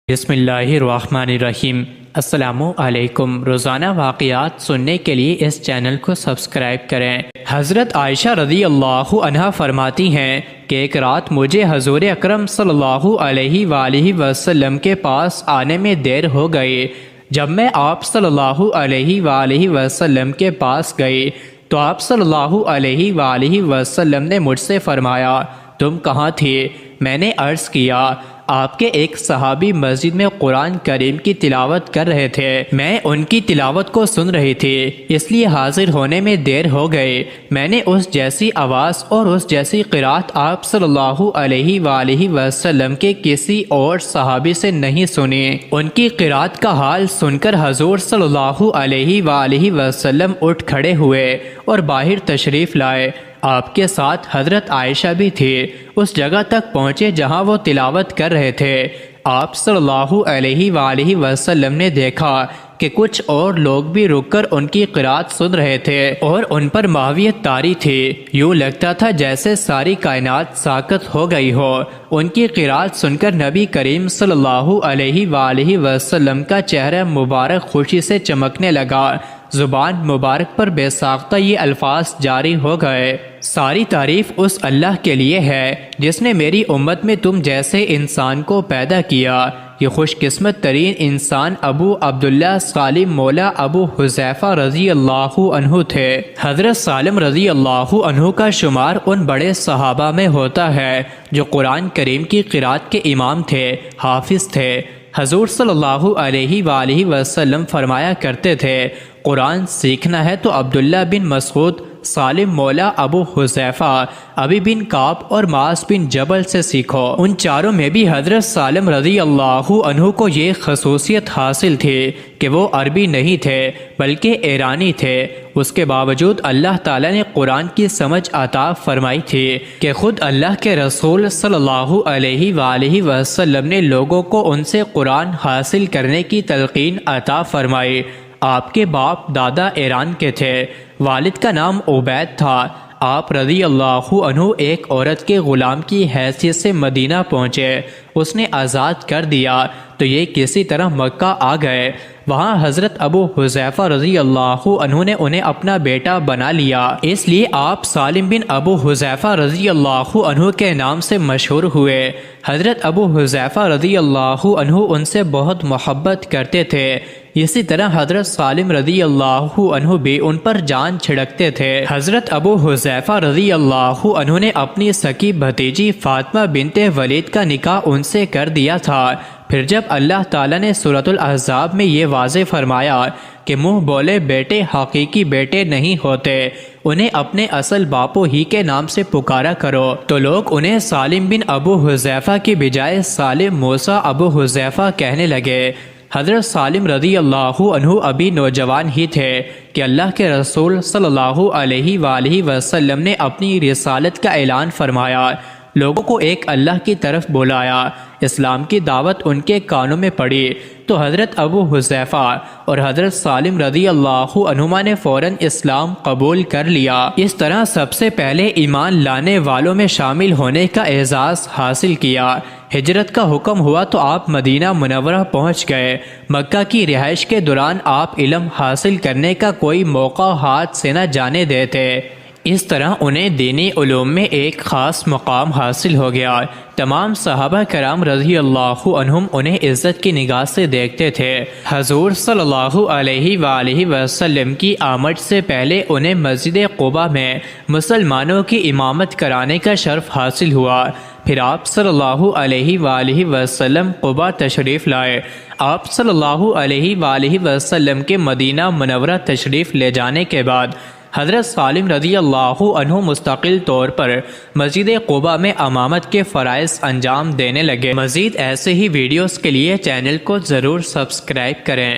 بسم اللہ الرحمن الرحیم۔ السلام علیکم۔ روزانہ واقعات سننے کے لیے اس چینل کو سبسکرائب کریں۔ حضرت عائشہ رضی اللہ عنہا فرماتی ہیں کہ ایک رات مجھے حضور اکرم صلی اللہ علیہ وآلہ وسلم کے پاس آنے میں دیر ہو گئی۔ جب میں آپ صلی اللہ علیہ وآلہ وسلم کے پاس گئی تو آپ صلی اللہ علیہ وآلہ وسلم نے مجھ سے فرمایا، تم کہاں تھی؟ میں نے عرض کیا، آپ کے ایک صحابی مسجد میں قرآن کریم کی تلاوت کر رہے تھے، میں ان کی تلاوت کو سن رہی تھی، اس لیے حاضر ہونے میں دیر ہو گئی۔ میں نے اس جیسی آواز اور اس جیسی قرات آپ صلی اللہ علیہ وآلہ وسلم کے کسی اور صحابی سے نہیں سنی۔ ان کی قرات کا حال سن کر حضور صلی اللہ علیہ وآلہ وسلم اٹھ کھڑے ہوئے اور باہر تشریف لائے۔ آپ کے ساتھ حضرت عائشہ بھی تھی۔ اس جگہ تک پہنچے جہاں وہ تلاوت کر رہے تھے۔ آپ صلی اللہ علیہ وآلہ وسلم نے دیکھا کہ کچھ اور لوگ بھی رک کر ان کی قرات سن رہے تھے اور ان پر معاویت طاری تھی، یوں لگتا تھا جیسے ساری کائنات ساکت ہو گئی ہو۔ ان کی قرات سن کر نبی کریم صلی اللہ علیہ وآلہ وسلم کا چہرہ مبارک خوشی سے چمکنے لگا، زبان مبارک پر بے ساختہ یہ الفاظ جاری ہو گئے، ساری تعریف اس اللہ کے لیے ہے جس نے میری امت میں تم جیسے انسان کو پیدا کیا۔ یہ خوش قسمت ترین انسان ابو عبداللہ سالم مولا ابو حذیفہ رضی اللہ عنہ تھے۔ حضرت سالم رضی اللہ عنہ کا شمار ان بڑے صحابہ میں ہوتا ہے جو قرآن کریم کی قرات کے امام تھے، حافظ تھے۔ حضور صلی اللہ علیہ وآلہ وسلم فرمایا کرتے تھے، قرآن سیکھنا ہے تو عبداللہ بن مسعود، سالم مولا ابو حذیفہ، ابی بن کعب اور معاذ بن جبل سے سیکھو۔ ان چاروں میں بھی حضرت سالم رضی اللہ عنہ کو یہ خصوصیت حاصل تھی کہ وہ عربی نہیں تھے بلکہ ایرانی تھے۔ اس کے باوجود اللہ تعالیٰ نے قرآن کی سمجھ عطا فرمائی تھی کہ خود اللہ کے رسول صلی اللہ علیہ وآلہ وسلم نے لوگوں کو ان سے قرآن حاصل کرنے کی تلقین عطا فرمائی۔ آپ کے باپ دادا ایران کے تھے، والد کا نام عبید تھا۔ آپ رضی اللہ عنہ ایک عورت کے غلام کی حیثیت سے مدینہ پہنچے، اس نے آزاد کر دیا تو یہ کسی طرح مکہ آ گئے۔ وہاں حضرت ابو حذیفہ رضی اللہ عنہ نے انہیں اپنا بیٹا بنا لیا، اس لیے آپ سالم بن ابو حذیفہ رضی اللہ عنہ کے نام سے مشہور ہوئے۔ حضرت ابو حذیفہ رضی اللہ عنہ ان سے بہت محبت کرتے تھے، اسی طرح حضرت سالم رضی اللہ عنہ بھی ان پر جان چھڑکتے تھے۔ حضرت ابو حذیفہ رضی اللہ عنہ نے اپنی سکی بھتیجی فاطمہ بنت ولید کا نکاح ان سے کر دیا تھا۔ پھر جب اللہ تعالیٰ نے سورۃ الاحزاب میں یہ واضح فرمایا کہ منہ بولے بیٹے حقیقی بیٹے نہیں ہوتے، انہیں اپنے اصل باپو ہی کے نام سے پکارا کرو، تو لوگ انہیں سالم بن ابو حذیفہ کی بجائے سالم موسیٰ ابو حذیفہ کہنے لگے۔ حضرت سالم رضی اللہ عنہ ابھی نوجوان ہی تھے کہ اللہ کے رسول صلی اللہ علیہ وآلہ وسلم نے اپنی رسالت کا اعلان فرمایا، لوگوں کو ایک اللہ کی طرف بلایا۔ اسلام کی دعوت ان کے کانوں میں پڑی تو حضرت ابو حذیفہ اور حضرت سالم رضی اللہ عنہما نے فوراً اسلام قبول کر لیا۔ اس طرح سب سے پہلے ایمان لانے والوں میں شامل ہونے کا اعزاز حاصل کیا۔ ہجرت کا حکم ہوا تو آپ مدینہ منورہ پہنچ گئے۔ مکہ کی رہائش کے دوران آپ علم حاصل کرنے کا کوئی موقع ہاتھ سے نہ جانے دیتے، اس طرح انہیں دینی علوم میں ایک خاص مقام حاصل ہو گیا۔ تمام صحابہ کرام رضی اللہ عنہم انہیں عزت کی نگاہ سے دیکھتے تھے۔ حضور صلی اللہ علیہ وآلہ وسلم کی آمد سے پہلے انہیں مسجد قباء میں مسلمانوں کی امامت کرانے کا شرف حاصل ہوا۔ پھر آپ صلی اللہ علیہ وآلہ وسلم قباء تشریف لائے۔ آپ صلی اللہ علیہ وآلہ وسلم کے مدینہ منورہ تشریف لے جانے کے بعد حضرت سالم رضی اللہ عنہ مستقل طور پر مسجد قباء میں امامت کے فرائض انجام دینے لگے۔ مزید ایسے ہی ویڈیوز کے لیے چینل کو ضرور سبسکرائب کریں۔